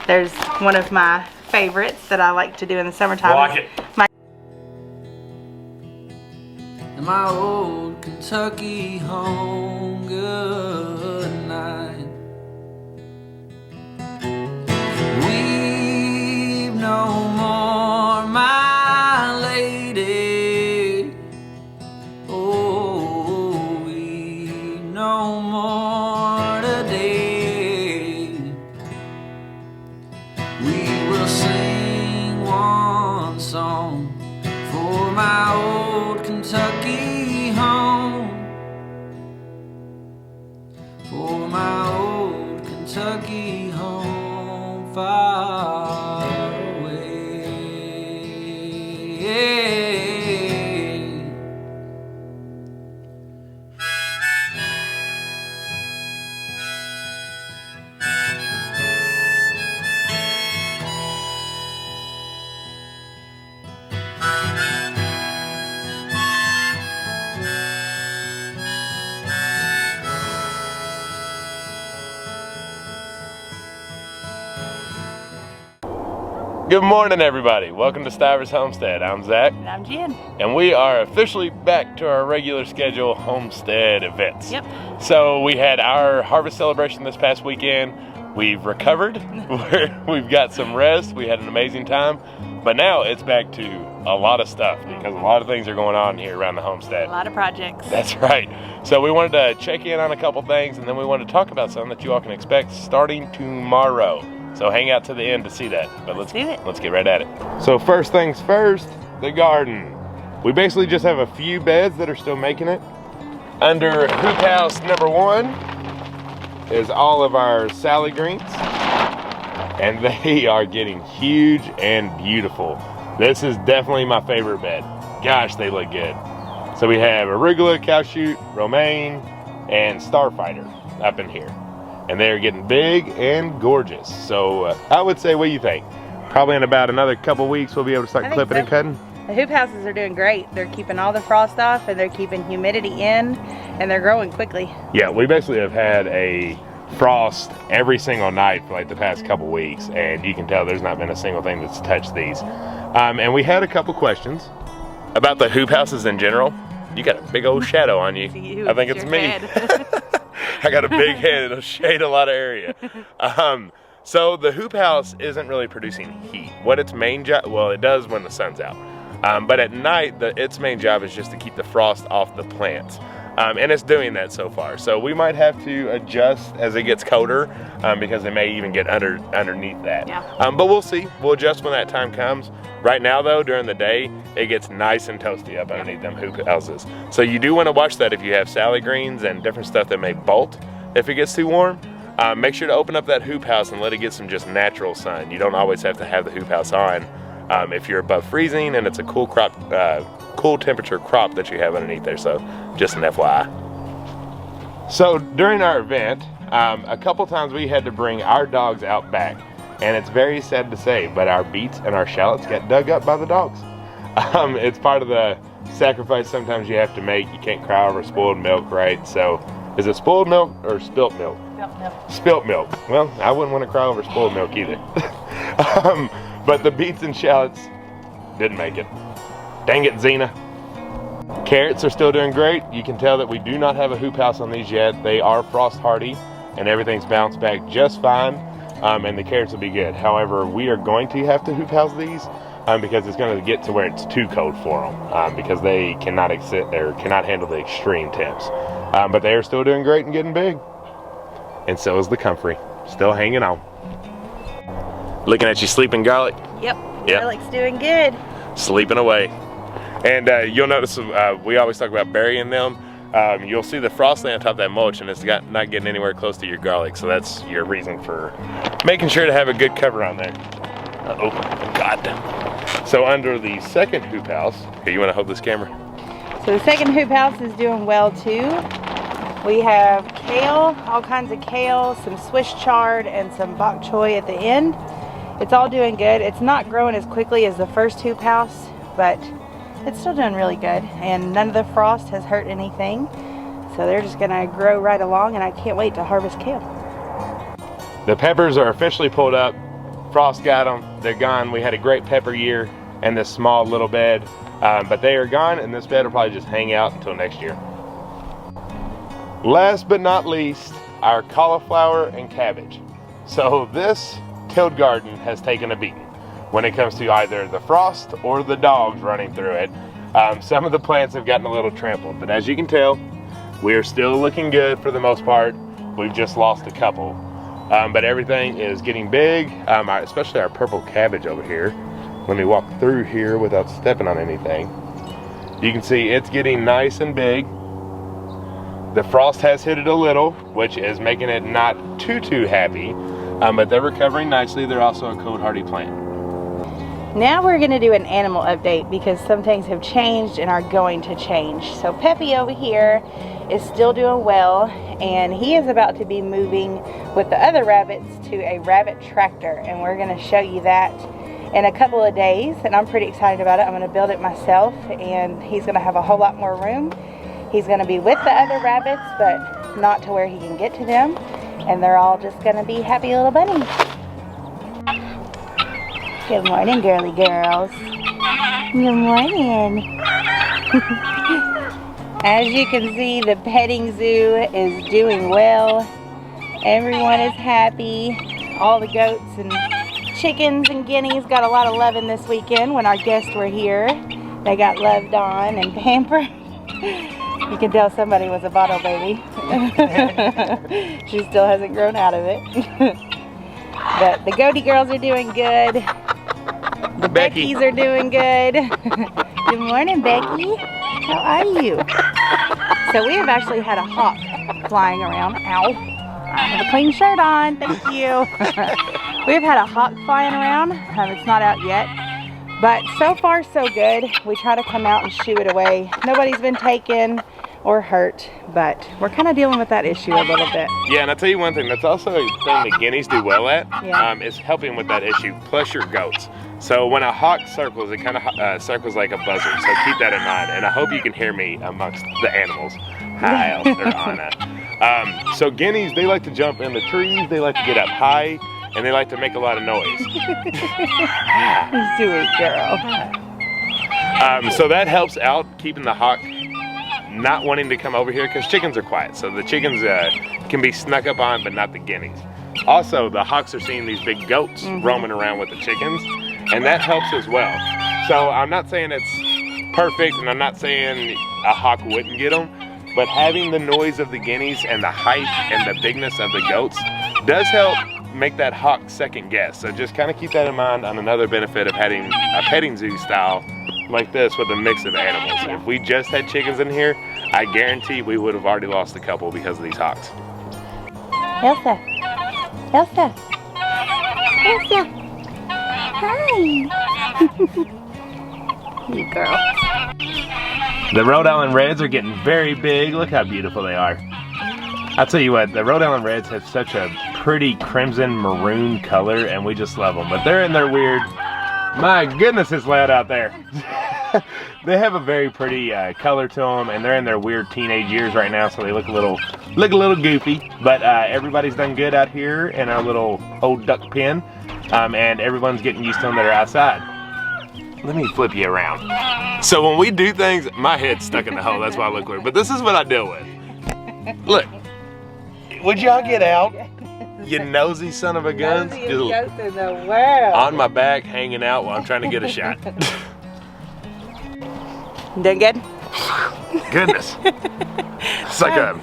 There's one of my favorites that I like to do in the summertime. Like it. In my old Kentucky home, good night. Weep no more, my lady. Oh, weep no more today. We will sing one song for my old Kentucky home, for my old Kentucky home far away. Good morning, everybody. Welcome to Stivers Homestead. I'm Zach. And I'm Jen. And we are officially back to our regular schedule Homestead events. Yep. So we had our harvest celebration this past weekend. We've recovered. We've got some rest. We had an amazing time. But now it's back to a lot of stuff because a lot of things are going on here around the homestead. A lot of projects. That's right. So we wanted to check in on a couple things, and then we wanted to talk about something that you all can expect starting tomorrow. So hang out to the end to see that. But let's do it. Let's get right at it. So first things first, the garden. We basically just have a few beds that are still making it. Under hoop house number 1 is all of our salad greens. And they are getting huge and beautiful. This is definitely my favorite bed. Gosh, they look good. So we have arugula, cowshoot, romaine, and starfighter up in here. And they're getting big and gorgeous. So I would say, what do you think? Probably in about another couple weeks we'll be able to start clipping and cutting. The hoop houses are doing great. They're keeping all the frost off and they're keeping humidity in and they're growing quickly. Yeah, we basically have had a frost every single night for like the past couple weeks, and you can tell there's not been a single thing that's touched these. And we had a couple questions about the hoop houses in general. You got a big old shadow on you. I think it's me. I got a big head, it'll shade a lot of area. So the hoop house isn't really producing heat. What its main job, well, it does when the sun's out. But at night, its main job is just to keep the frost off the plants. And it's doing that so far. So we might have to adjust as it gets colder because it may even get underneath that. Yeah. But we'll see, we'll adjust when that time comes. Right now though, during the day, it gets nice and toasty up underneath them hoop houses. So you do want to watch that if you have salad greens and different stuff that may bolt if it gets too warm. Make sure to open up that hoop house and let it get some just natural sun. You don't always have to have the hoop house on if you're above freezing and it's a cool temperature crop that you have underneath there. So just an FYI. So during our event, a couple times we had to bring our dogs out back. And it's very sad to say, but our beets and our shallots got dug up by the dogs. It's part of the sacrifice sometimes you have to make. You can't cry over spoiled milk, right? So is it spoiled milk or spilt milk? Spilt milk. Spilt milk. Well, I wouldn't want to cry over spoiled milk either. But the beets and shallots didn't make it. Dang it, Xena. Carrots are still doing great. You can tell that we do not have a hoop house on these yet. They are frost hardy and everything's bounced back just fine. And the carrots will be good. However, we are going to have to hoop house these because it's going to get to where it's too cold for them because they cannot handle the extreme temps. But they are still doing great and getting big. And so is the comfrey, still hanging on. Looking at you sleeping garlic. Yep. Garlic's doing good. Sleeping away. And you'll notice we always talk about burying them. You'll see the frost lay on top of that mulch and it's not getting anywhere close to your garlic. So that's your reason for making sure to have a good cover on there. Uh-oh, God. So under the second hoop house, here, you want to hold this camera? So the second hoop house is doing well too. We have kale, all kinds of kale, some Swiss chard, and some bok choy at the end. It's all doing good. It's not growing as quickly as the first hoop house, but it's still doing really good. And none of the frost has hurt anything. So they're just gonna grow right along, and I can't wait to harvest kale. The peppers are officially pulled up. Frost got them, they're gone. We had a great pepper year and this small little bed, but they are gone, and this bed will probably just hang out until next year. Last but not least, our cauliflower and cabbage. So this tilled garden has taken a beating when it comes to either the frost or the dogs running through it. Some of the plants have gotten a little trampled, but as you can tell, we are still looking good for the most part. We've just lost a couple, but everything is getting big, especially our purple cabbage over here. Let me walk through here without stepping on anything. You can see it's getting nice and big. The frost has hit it a little, which is making it not too happy, but they're recovering nicely. They're also a cold hardy plant. Now we're going to do an animal update because some things have changed and are going to change. So Peppy over here is still doing well, and he is about to be moving with the other rabbits to a rabbit tractor, and we're going to show you that in a couple of days, and I'm pretty excited about it. I'm going to build it myself, and he's going to have a whole lot more room. He's going to be with the other rabbits, but not to where he can get to them, and they're all just going to be happy little bunnies. Good morning, girly girls. Good morning. As you can see, the petting zoo is doing well. Everyone is happy. All the goats and chickens and guineas got a lot of loving this weekend when our guests were here. They got loved on and pampered. You can tell somebody was a bottle baby. She still hasn't grown out of it. But the goatee girls are doing good. The Beckies are doing good. Good morning, Becky. How are you? So we have actually had a hawk flying around. Ow. I have a clean shirt on. Thank you. We've had a hawk flying around. It's not out yet. But so far so good. We try to come out and shoo it away. Nobody's been taken or hurt, but we're kind of dealing with that issue a little bit. Yeah, and I'll tell you one thing, that's also a thing the guineas do well at, Yeah. is helping with that issue, plus your goats. So when a hawk circles, it kind of circles like a buzzard, so keep that in mind, and I hope you can hear me amongst the animals. Hi, Elster, Anna. So guineas, they like to jump in the trees, they like to get up high, and they like to make a lot of noise. Sweet girl. So that helps out keeping the hawk not wanting to come over here, because chickens are quiet. So the chickens can be snuck up on, but not the guineas. Also, the hawks are seeing these big goats roaming around with the chickens, and that helps as well. So I'm not saying it's perfect, and I'm not saying a hawk wouldn't get them, but having the noise of the guineas and the height and the bigness of the goats does help make that hawk second guess. So just kind of keep that in mind on another benefit of having a petting zoo style like this with a mix of animals. If we just had chickens in here, I guarantee we would have already lost a couple because of these hawks. Elsa. Elsa. Elsa. Hi. You girl. The Rhode Island Reds are getting very big. Look how beautiful they are. I'll tell you what, the Rhode Island Reds have such a pretty crimson maroon color, and we just love them. But they're in their weird, my goodness, it's loud out there. They have a very pretty color to them, and they're in their weird teenage years right now, so they look a little goofy. But everybody's done good out here in our little old duck pen, and everyone's getting used to them that are outside. Let me flip you around. So when we do things, my head's stuck in the hole, that's why I look weird. But this is what I deal with. Look, would y'all get out? You nosy son of a gun. Nosiest goats in the world. On my back, hanging out while I'm trying to get a shot. Doing good? Goodness. It's like I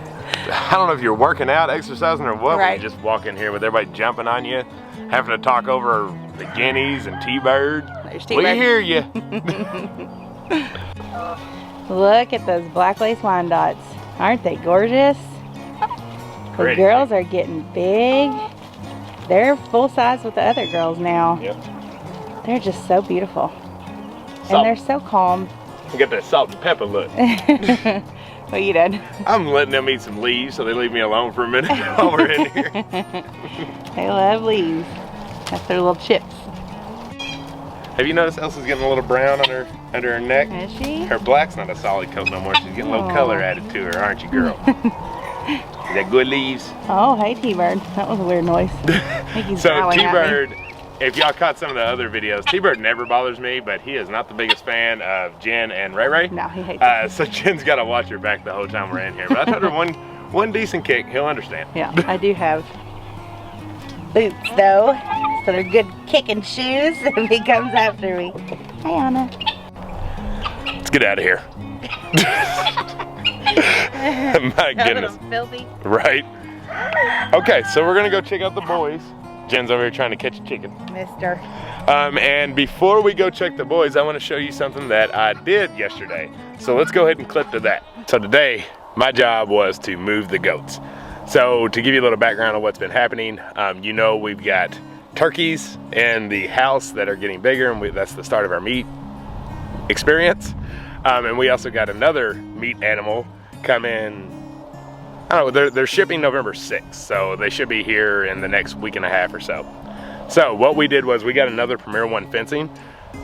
don't know if you're working out, exercising, or what. Right. You just walk in here with everybody jumping on you, having to talk over the guineas and T-Bird. We hear you. Look at those black lace Wyandottes. Aren't they gorgeous? The Pretty. girls are getting big. They're full size with the other girls now. Yep. They're just so beautiful. Salt. And they're so calm. Get that salt and pepper look. What you done? I'm letting them eat some leaves so they leave me alone for a minute while we're in here. They love leaves. That's their little chips. Have you noticed Elsa's getting a little brown under her neck? Is she? Her black's not a solid coat no more. She's getting a little color added to her, aren't you, girl? Is that good leaves? Oh, hey T-Bird. That was a weird noise. I think he's So growling at me. T-Bird if y'all caught some of the other videos, T-Bird never bothers me, but he is not the biggest fan of Jen and Ray Ray. No, he hates it. So Jen's got to watch her back the whole time we're in here. But I told her one decent kick, he'll understand. Yeah, I do have boots though, so they're good kicking shoes if he comes after me. Hey, Anna. Let's get out of here. My goodness. Filthy. Right. Okay, so we're gonna go check out the boys. Jen's over here trying to catch a chicken. Mister. And before we go check the boys, I want to show you something that I did yesterday. So let's go ahead and clip to that. So today, my job was to move the goats. So to give you a little background on what's been happening, you know we've got turkeys in the house that are getting bigger, and that's the start of our meat experience. And we also got another meat animal come in. I don't know, they're shipping November 6th, so they should be here in the next week and a half or so. So what we did was we got another Premier One fencing,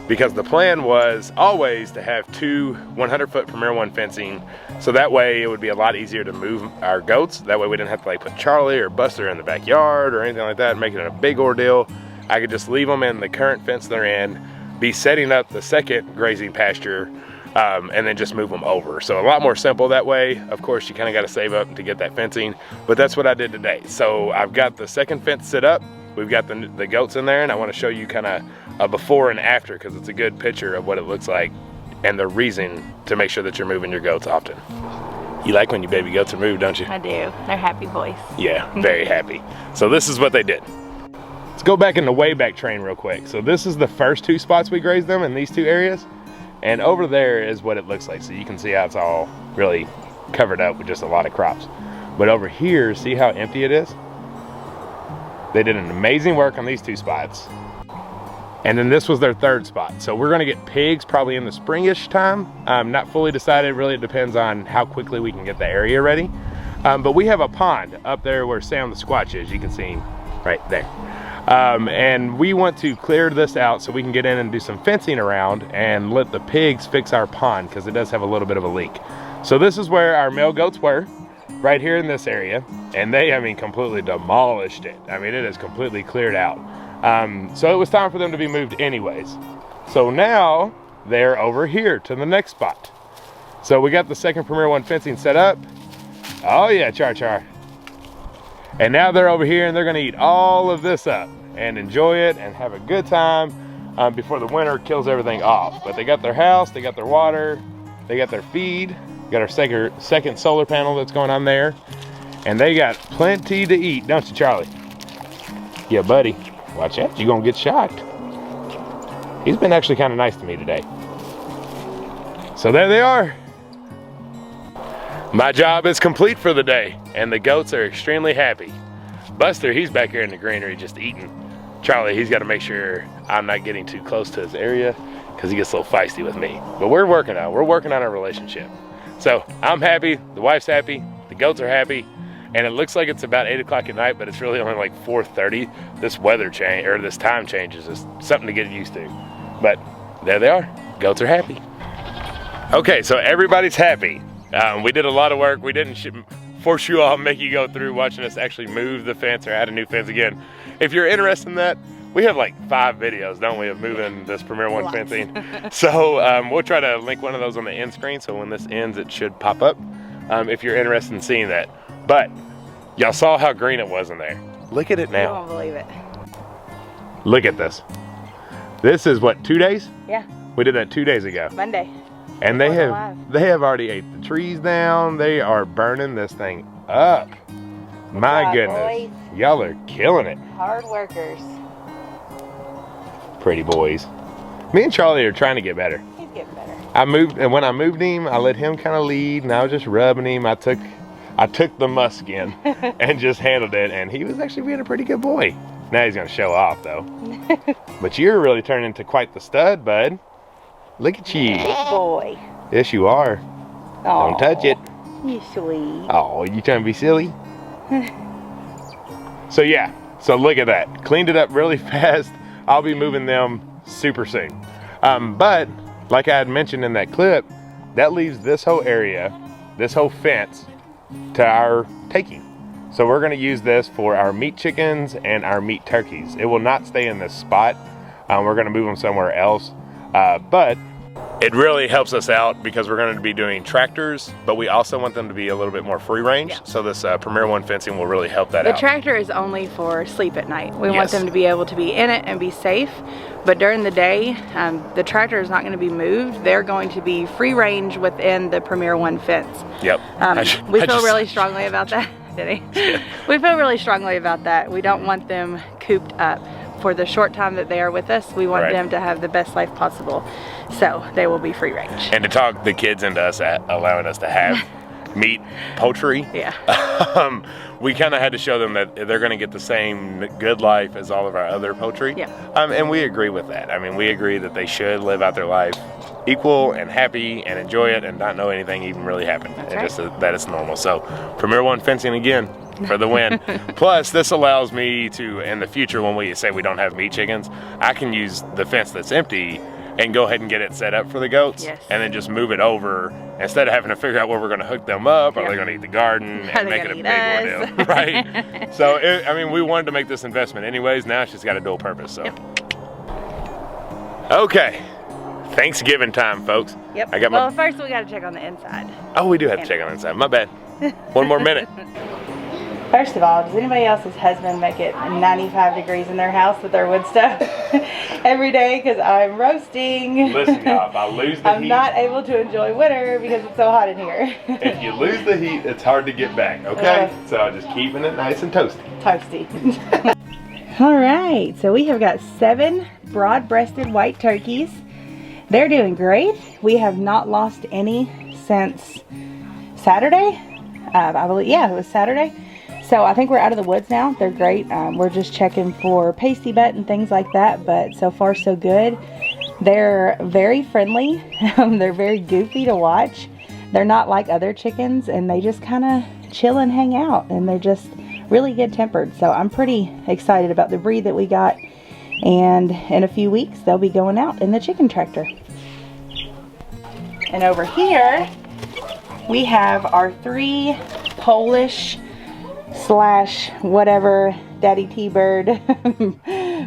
because the plan was always to have two 100-foot Premier One fencing, so that way it would be a lot easier to move our goats. That way we didn't have to like put Charlie or Buster in the backyard or anything like that and make it a big ordeal. I could just leave them in the current fence they're in, be setting up the second grazing pasture, and then just move them over. So a lot more simple that way. Of course, you kind of got to save up to get that fencing, but that's what I did today. So I've got the second fence set up. We've got the goats in there, and I want to show you kind of a before and after, because it's a good picture of what it looks like and the reason to make sure that you're moving your goats often. You like when your baby goats are moved, don't you? I do. They're happy boys. Yeah, very happy. So this is what they did. Let's go back in the way back train real quick. So this is the first two spots we grazed them in these two areas. And over there is what it looks like. So you can see how it's all really covered up with just a lot of crops. But over here, see how empty it is? They did an amazing work on these two spots. And then this was their third spot. So we're gonna get pigs probably in the springish time. Not fully decided, really it depends on how quickly we can get the area ready. But we have a pond up there where Sam the Squatch is. You can see him right there. And we want to clear this out so we can get in and do some fencing around and let the pigs fix our pond, because it does have a little bit of a leak. So this is where our male goats were, right here in this area. And they, I mean, completely demolished it. I mean, it is completely cleared out. So it was time for them to be moved anyways. So now they're over here to the next spot. So we got the second Premier One fencing set up. Oh yeah, Char. And now they're over here and they're gonna eat all of this up and enjoy it and have a good time before the winter kills everything off. But they got their house, they got their water, they got their feed, got our second solar panel that's going on there, and they got plenty to eat, don't you, Charlie? Yeah, buddy, watch out, you're gonna get shocked. He's been actually kind of nice to me today. So there they are. My job is complete for the day, and the goats are extremely happy. Buster, he's back here in the greenery just eating. Charlie, he's got to make sure I'm not getting too close to his area, because he gets a little feisty with me. But we're working on our relationship. So I'm happy, the wife's happy, the goats are happy, and it looks like it's about 8 o'clock at night, but it's really only like 4:30. This weather change, or this time changes, is something to get used to. But there they are, goats are happy. Okay, so everybody's happy. We did a lot of work. We didn't force you all, make you go through watching us actually move the fence or add a new fence again. If you're interested in that, we have like 5 videos, don't we, of moving this Premier One fencing. So we'll try to link one of those on the end screen, so when this ends, it should pop up if you're interested in seeing that. But y'all saw how green it was in there. Look at it now. I won't believe it. Look at this. This is what, 2 days? Yeah. We did that 2 days ago. Monday. And they have already ate the trees down. They are burning this thing up. My goodness. Y'all are killing it. Hard workers. Pretty boys. Me and Charlie are trying to get better. He's getting better. And when I moved him, I let him kind of lead, and I was just rubbing him. I took the muskin and just handled it, and he was actually being a pretty good boy. Now he's gonna show off though. But you're really turning into quite the stud, bud. Look at you. Big boy. Yes, you are. Aww. Don't touch it. You sweet. Oh, you trying to be silly? So yeah, so look at that. Cleaned it up really fast. I'll be moving them super soon. But like I had mentioned in that clip, that leaves this whole area, this whole fence, to our taking. So we're gonna use this for our meat chickens and our meat turkeys. It will not stay in this spot. We're gonna move them somewhere else. But it really helps us out because we're going to be doing tractors, but we also want them to be a little bit more free range. Yeah. So this Premier One fencing will really help that out. The tractor is only for sleep at night. We want them to be able to be in it and be safe. But during the day, the tractor is not going to be moved. They're going to be free range within the Premier One fence. Yep. We feel really strongly about that. Did he? Yeah. We feel really strongly about that. We don't want them cooped up. For the short time that they are with us, we want them to have the best life possible. So they will be free range. And to talk the kids into us allowing us to have meat poultry, we kind of had to show them that they're going to get the same good life as all of our other poultry. Yeah. And we agree with that. I mean, we agree that they should live out their life equal and happy and enjoy it and not know anything even really happened. That's and just that it's normal. So Premier One fencing again for the win. Plus, this allows me to, in the future, when we say we don't have meat chickens, I can use the fence that's empty and go ahead and get it set up for the goats, and then just move it over instead of having to figure out where we're going to hook them up. Are they going to eat the garden and make it a big ordeal, right? So, I mean, we wanted to make this investment anyways. Now it's just got a dual purpose. So, okay, Thanksgiving time, folks. Yep. Well, first we got to check on the inside. Oh, we do have to check on the inside. My bad. One more minute. First of all, does anybody else's husband make it 95 degrees in their house with their wood stove every day? Because I'm roasting. Listen, y'all, if I lose the heat, I'm not able to enjoy winter because it's so hot in here. If you lose the heat, it's hard to get back, okay? So I'm just keeping it nice and toasty. All right, so we have got 7 broad-breasted white turkeys. They're doing great. We have not lost any since Saturday. I believe, yeah, it was Saturday. So I think we're out of the woods now. They're great. We're just checking for pasty butt and things like that, but so far so good. They're very friendly. They're very goofy to watch. They're not like other chickens, and they just kind of chill and hang out, and they're just really good tempered. So I'm pretty excited about the breed that we got, and in a few weeks they'll be going out in the chicken tractor. And over here we have our 3 Polish / whatever Daddy T-Bird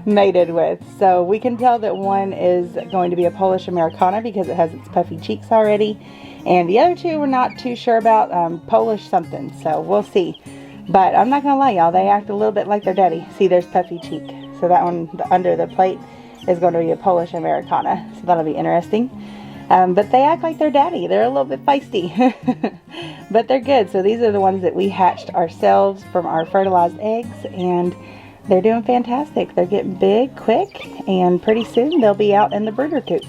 mated with. So we can tell that one is going to be a Polish Americana because it has its puffy cheeks already, and the other 2 we're not too sure about. Polish something, so we'll see. But I'm not gonna lie, y'all, they act a little bit like their daddy. See, there's puffy cheek, so that one under the plate is going to be a Polish Americana, so that'll be interesting. But they act like their daddy. They're a little bit feisty, but they're good. So these are the ones that we hatched ourselves from our fertilized eggs, and they're doing fantastic. They're getting big quick, and pretty soon they'll be out in the brooder coop.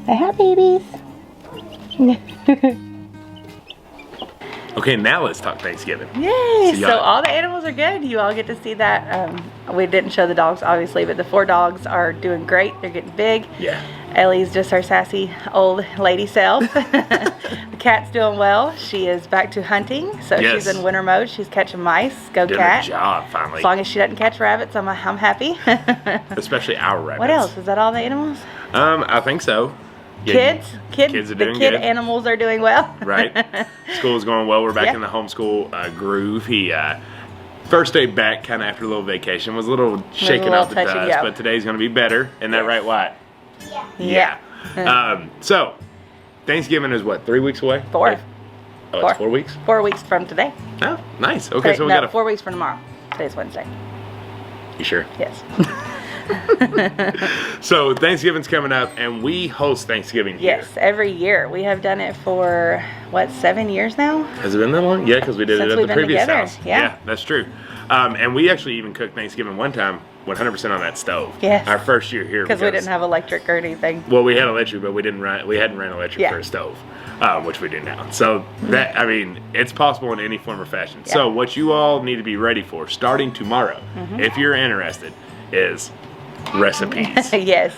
Hi, babies. Okay, now let's talk Thanksgiving. Yay! So all the animals are good. You all get to see that. We didn't show the dogs, obviously, but the 4 dogs are doing great. They're getting big. Yeah. Ellie's just our sassy old lady self. The cat's doing well. She is back to hunting, so she's in winter mode. She's catching mice. Go Doing cat! Good job, finally. As long as she doesn't catch rabbits, I'm happy. Especially our rabbits. What else? Is that all the animals? I think so. Yeah, kids are doing good. The kid animals are doing well. Right. School's going well. We're back in the homeschool groove. He first day back, kind of after a little vacation, was a little shaking off the dust, but today's going to be better. Isn't that right, Wyatt? Yeah. So, Thanksgiving is what, 3 weeks away? 4. Oh, it's 4 weeks? 4 weeks from today. Oh, nice. Okay, so we got 4 weeks from tomorrow. Today's Wednesday. You sure? Yes. So Thanksgiving's coming up, and we host Thanksgiving here. Yes, every year. We have done it for, what, 7 years now? Has it been that long? Yeah, because we did it at the previous house. Yeah, that's true. And we actually even cooked Thanksgiving one time 100% on that stove. Yes. Our first year here. Because we didn't have electric or anything. Well, we had electric, but we hadn't ran electric for a stove, which we do now. So that, I mean, it's possible in any form or fashion. Yeah. So what you all need to be ready for starting tomorrow, if you're interested, is recipes. Yes.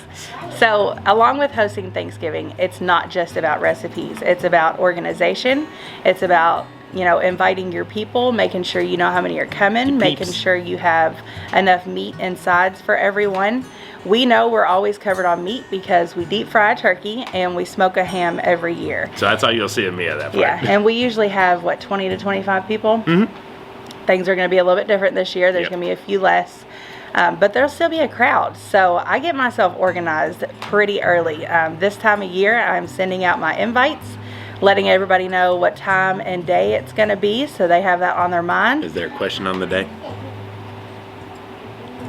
So along with hosting Thanksgiving, it's not just about recipes. It's about organization. It's about, you know, inviting your people, making sure you know how many are coming, making sure you have enough meat and sides for everyone. We know we're always covered on meat because we deep fry a turkey and we smoke a ham every year. So that's all you'll see of me at that point. Yeah, and we usually have, what, 20 to 25 people? things are going to be a little bit different this year. There's going to be a few less. But there'll still be a crowd. So I get myself organized pretty early. This time of year, I'm sending out my invites, letting everybody know what time and day it's going to be, so they have that on their mind. Is there a question on the day?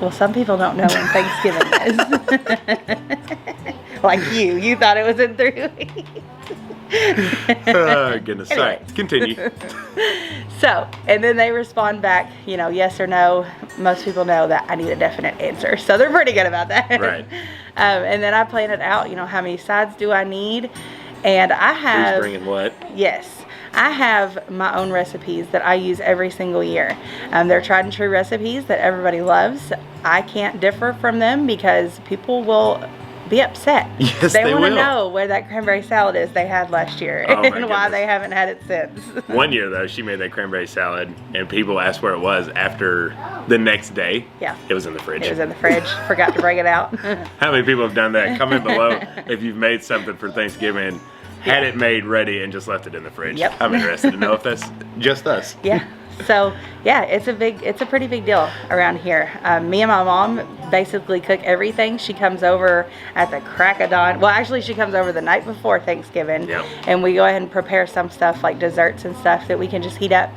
Well, some people don't know when Thanksgiving is. Like you thought it was in 3 weeks. Oh, goodness. Sorry. Continue. So, and then they respond back, you know, yes or no. Most people know that I need a definite answer. So they're pretty good about that. Right. And then I plan it out, you know, how many sides do I need? And I have... Who's bringing what? Yes. I have my own recipes that I use every single year. They're tried and true recipes that everybody loves. I can't differ from them because people will be upset. Yes, they will. want to know where that cranberry salad is they had last year and why they haven't had it since. One year though, she made that cranberry salad and people asked where it was after the next day. Yeah. It was in the fridge. It was in the fridge. Forgot to bring it out. How many people have done that? Comment below if you've made something for Thanksgiving, had it made ready and just left it in the fridge. Yep. I'm interested to know if that's just us. Yeah. So yeah, it's a pretty big deal around here. Me and my mom basically cook everything. She comes over at the crack of dawn. Well, actually she comes over the night before Thanksgiving. Yep. And we go ahead and prepare some stuff like desserts and stuff that we can just heat up.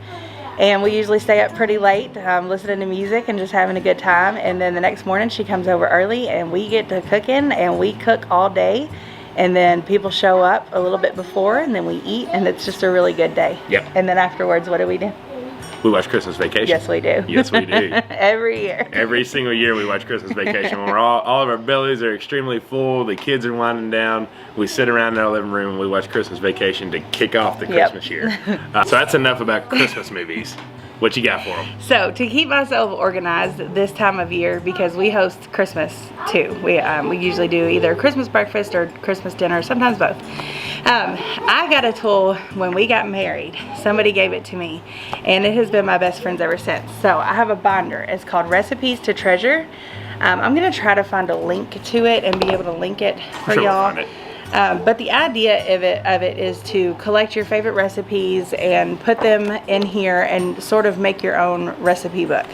And we usually stay up pretty late, listening to music and just having a good time. And then the next morning she comes over early and we get to cooking, and we cook all day. And then people show up a little bit before, and then we eat, and it's just a really good day. Yep. And then afterwards, what do we do? We watch Christmas Vacation. Yes, we do. Yes, we do. Every year. Every single year we watch Christmas Vacation. When all of our bellies are extremely full, the kids are winding down, we sit around in our living room and we watch Christmas Vacation to kick off the Christmas year. So that's enough about Christmas movies. What you got for them? So to keep myself organized this time of year, because we host Christmas too. We usually do either Christmas breakfast or Christmas dinner, sometimes both. I got a tool when we got married. Somebody gave it to me, and it has been my best friends ever since. So I have a binder. It's called Recipes to Treasure. I'm gonna try to find a link to it and be able to link it for y'all. But the idea of it is to collect your favorite recipes and put them in here and sort of make your own recipe book.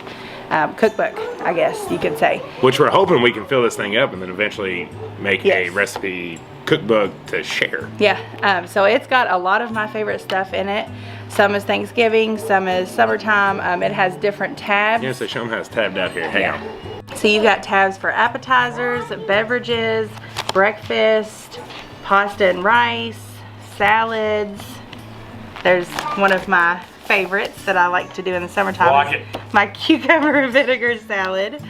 Cookbook, I guess you could say. Which we're hoping we can fill this thing up and then eventually make a recipe cookbook to share. Yeah, so it's got a lot of my favorite stuff in it. Some is Thanksgiving, some is summertime. It has different tabs. Yeah, so show them how it's tabbed out here. Hang on. So you've got tabs for appetizers, beverages, breakfast, pasta and rice, salads. There's one of my favorites that I like to do in the summertime. Like it. My cucumber and vinegar salad.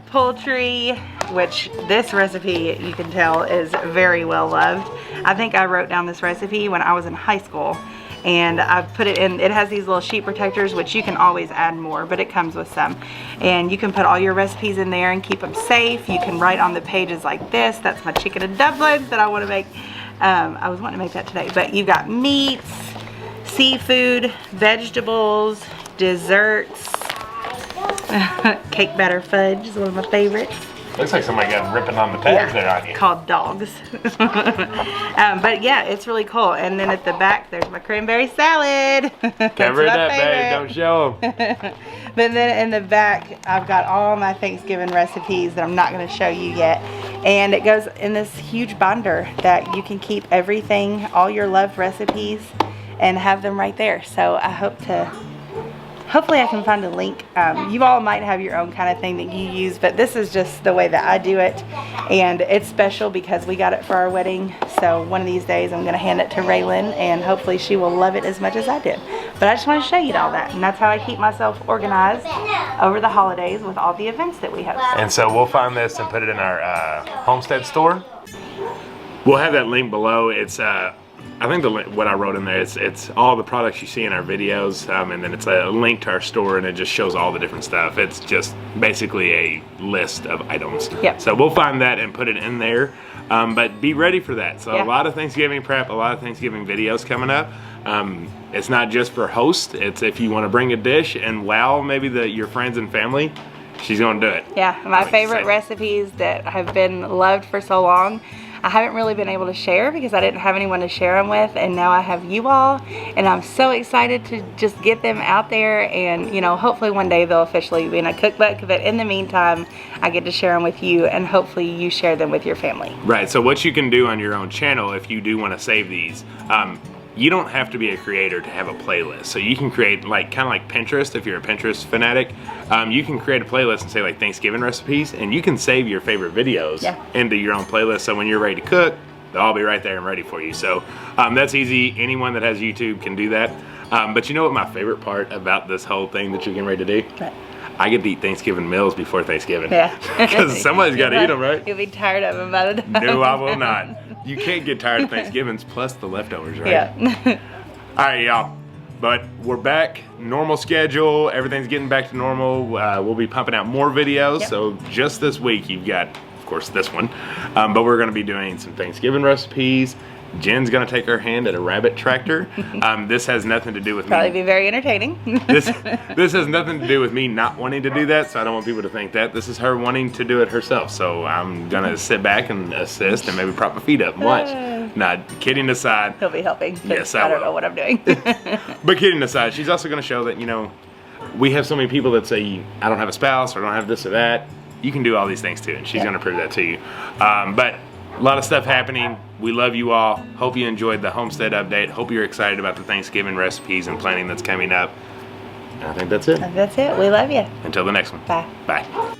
Poultry, which this recipe you can tell is very well loved. I think I wrote down this recipe when I was in high school, and I put it in. It has these little sheet protectors, which you can always add more, but it comes with some. And you can put all your recipes in there and keep them safe. You can write on the pages like this. That's my chicken and dumplings that I want to make. I was wanting to make that today, but you've got meats, seafood, vegetables, desserts. Cake batter fudge is one of my favorites. Looks like somebody got ripping on the tabs there on you. Called dogs. But yeah, it's really cool. And then at the back, there's my cranberry salad. Cover it up, babe. Don't show them. But then in the back, I've got all my Thanksgiving recipes that I'm not going to show you yet. And it goes in this huge binder that you can keep everything, all your loved recipes, and have them right there. So I hope to... Hopefully I can find a link. You all might have your own kind of thing that you use, but this is just the way that I do it. And it's special because we got it for our wedding. So one of these days I'm gonna hand it to Raylan, and hopefully she will love it as much as I did. But I just want to show you all that. And that's how I keep myself organized over the holidays with all the events that we host. And so we'll find this and put it in our Homestead store. We'll have that link below. It's I think what I wrote in there, it's all the products you see in our videos, and then it's a link to our store, and it just shows all the different stuff. It's just basically a list of items. Yep. So we'll find that and put it in there, but be ready for that. So a lot of Thanksgiving prep, a lot of Thanksgiving videos coming up. It's not just for hosts, it's if you want to bring a dish and wow maybe your friends and family, she's going to do it. Yeah, my favorite recipes that have been loved for so long. I haven't really been able to share because I didn't have anyone to share them with, and now I have you all, and I'm so excited to just get them out there, and you know, hopefully one day they'll officially be in a cookbook, but in the meantime I get to share them with you, and hopefully you share them with your family. Right, so what you can do on your own channel if you do want to save these, you don't have to be a creator to have a playlist. So you can create like kind of like Pinterest. If you're a Pinterest fanatic, you can create a playlist and say like Thanksgiving recipes, and you can save your favorite videos into your own playlist. So when you're ready to cook, they'll all be right there and ready for you. So that's easy. Anyone that has YouTube can do that. But you know what my favorite part about this whole thing that you're getting ready to do? What? I get to eat Thanksgiving meals before Thanksgiving. Yeah. Because somebody's got to eat them, right? You'll be tired of them by the time. No, I will not. You can't get tired of Thanksgivings plus the leftovers, right? Yeah. All right, y'all. But we're back, normal schedule. Everything's getting back to normal. We'll be pumping out more videos. Yep. So just this week, you've got, of course, this one. But we're going to be doing some Thanksgiving recipes. Jenn's gonna take her hand at a rabbit tractor. This has nothing to do with Probably me. be very entertaining. This has nothing to do with me not wanting to do that, so I don't want people to think that. This is her wanting to do it herself. So I'm gonna sit back and assist and maybe prop my feet up and watch. Nah, kidding aside. He'll be helping. Yes, I don't will. know what I'm doing. But kidding aside, she's also gonna show that, you know, we have so many people that say, I don't have a spouse or I don't have this or that. You can do all these things too, and she's gonna prove that to you. But a lot of stuff happening. We love you all. Hope you enjoyed the Homestead update. Hope you're excited about the Thanksgiving recipes and planning that's coming up. I think that's it. That's it. We love you. Until the next one. Bye. Bye.